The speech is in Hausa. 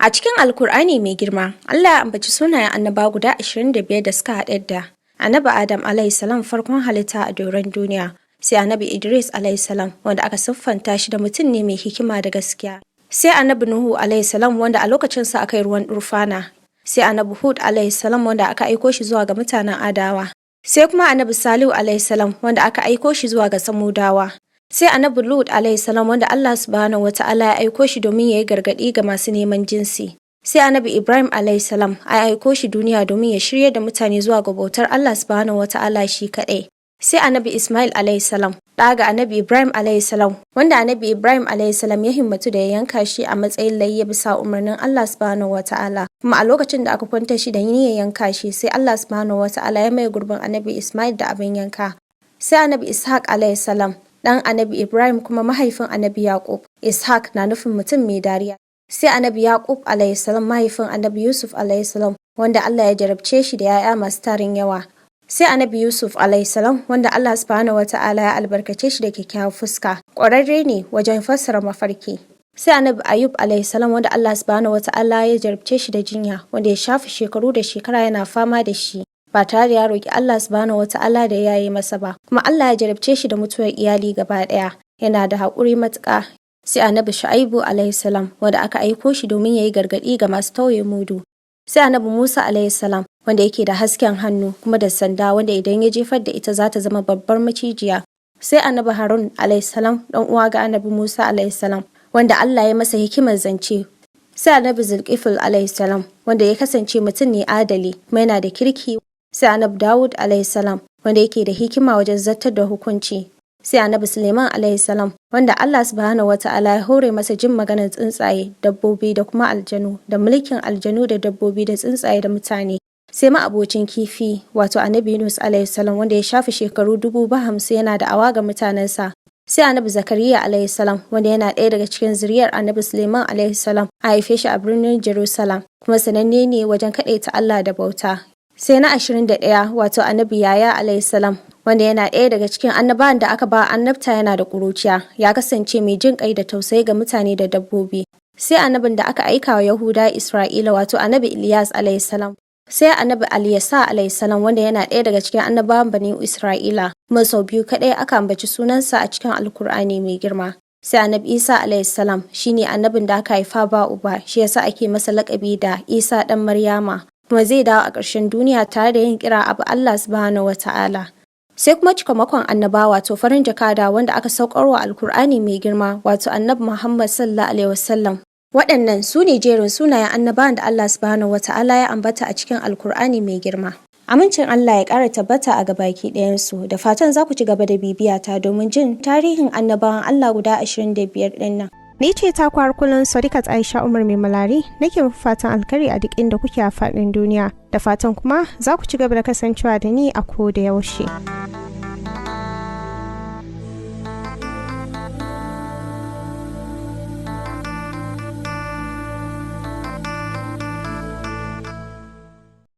A cikin Alkur'ani mai girma, Allah ya ambaci sunayen annaba guda 25 da suka haɗe da Annabi Adam alayhi salam farkon halitta a doron duniya, sai Annabi Idris alayhi salam wanda aka siffanta shi da mutum ne mai hikima da gaskiya. Sai Annabi Nuhu alayhi salam wanda a lokacin sa aka yi ruwan durfana. Sai Annabi Hud alayhi salam wanda aka aiko shi zuwa ga mutanen Adawa. Sai kuma Annabi Salihu alayhi salam wanda aka aiko shi zuwa ga Samudawa. Sai Annabi Lut alayhi salam wanda Allah subhanahu wata'ala ya aiko shi domin ya yi gargaɗi ga masu neman jinsi. Sai Annabi Ibrahim alayhi salam a aiko shi duniya domin ya shirya da mutane zuwa ga bautar Allah subhanahu wata'ala shi kaɗai. Sai Annabi Ismail alayhi salam ɗa ga Annabi Ibrahim alayhi salam wanda Annabi Ibrahim alayhi salam ya himmatu da ya yanka shi a matsayin layya bisa umarnin Allah subhanahu wata'ala. Kuma a lokacin da aka kwanta shi da niyyar yanka shi sai Allah subhanahu wata'ala ya mai gurbin Annabi Ismail da abin yanka. Sai Annabi Ishaq alayhi salam ɗan Annabi Ibrahim kuma mahaifin Annabi Yaqub. Ishaq na nufin mutum mai dariya. Sai Annabi Yaqub alayhi salam mahaifin Annabi Yusuf alayhi salam wanda Allah ya jarabce shi da 'ya'ya masu tarin yawa. Sai Annabi Yusuf alayhi salam wanda Allah subhanahu wata'ala ya albarkace shi da kyakkyawar fuska, ƙwararre ne wajen fassara mafarki. Sai Annabi Ayub alayhi salam wanda Allah subhanahu wata'ala ya jarabce shi da jinya wanda ya shafe shekaru da shekara yana fama da shi ba tare da ya roki Allah subhanahu wata'ala da ya yi masa ba, kuma Allah ya jarabce shi da mutuwar iyali gaba ɗaya, yana da haƙuri matuƙa. Sai Annabi Shu'aibu alayhi salam wanda aka aiko shi domin ya yi gargaɗi ga masu tauye mudu. Sai Annabi Musa alayhi salam wanda yake da hasken hannu kuma da sanda wanda idan ya jefar da ita za ta zama babbar macijiya. Sai Annabi Harun alayhi salam ɗan uwa ga Annabi Musa alayhi salam wanda Allah ya masa hikimar zance. Sai Annabi Zulkifil alayhi salam wanda ya kasance mutum ne adali kuma yana da kirki. Sai Annabi Dawud alayhi salam wanda yake da hikima wajen zartar da hukunci. Sai Annabi Suleiman alayhi salam wanda Allah subhanahu wata'ala ya hore masa jin maganar tsuntsaye, dabbobi da kuma aljanu, da mulkin aljanu da dabbobi da tsuntsaye da mutane. Sai ma'abocin kifi wato Annabi Yunus alayhi salam wanda ya shafe shekaru 50,000 yana da awa ga mutanensa. Sai Annabi Zakariya alayhi salam wanda yana ɗaya daga cikin zuriyar Annabi Suleiman alayhi salam a haife shi a birnin Jerusalem kuma sananne ne wajen kaɗaita Allah da bauta. Sai na 21 wato Annabi Yahaya alayhi salam wanda yana ɗaya daga cikin annabawan da aka ba annabta yana da ƙuruciya, ya kasance mai jin ƙai da tausayi ga mutane da dabbobi. Sai annabin da aka aika wa Yahuda Isra'ila wato Annabi Ilyas alayhi salam. Sai Annabi Aliyasa alayhi salam wanda yana ɗaya daga cikin annabawan Bani Isra'ila, kuma sau biyu kaɗai aka ambaci sunansa a cikin Alkur'ani mai girma. Sai Annabi Isa alayhi salam shine annabin da aka haifa ba uba, shi yasa ake masa laƙabi da Isa ɗan Maryama, kuma zai dawo a ƙarshen duniya tare da yin kira abu Allah subhanahu wata'ala. Sai kuma cikamakon annaba wato farin jakada wanda aka saukarwa Alkur'ani mai girma wato Annabi Muhammad sallallahu alaihi wasallam. Waɗannan su ne jerin sunayen annabawan da Allah subhanahu wata'ala ya ambata a cikin Alkur'ani mai girma. Amincin Allah ya ƙara tabbata a gabaki ɗayansu, da fatan za ku ci gaba da bibiya ta domin jin tarihin annabawan Allah guda 25 ɗin nan. Ni ce ta kwar kullun Sadiqat Aisha Umar mai malari, nake muku fatan alkhairi a duk inda kuke a faɗin duniya, da fatan kuma za ku ci gaba da kasancewa da ni a ko da yaushe.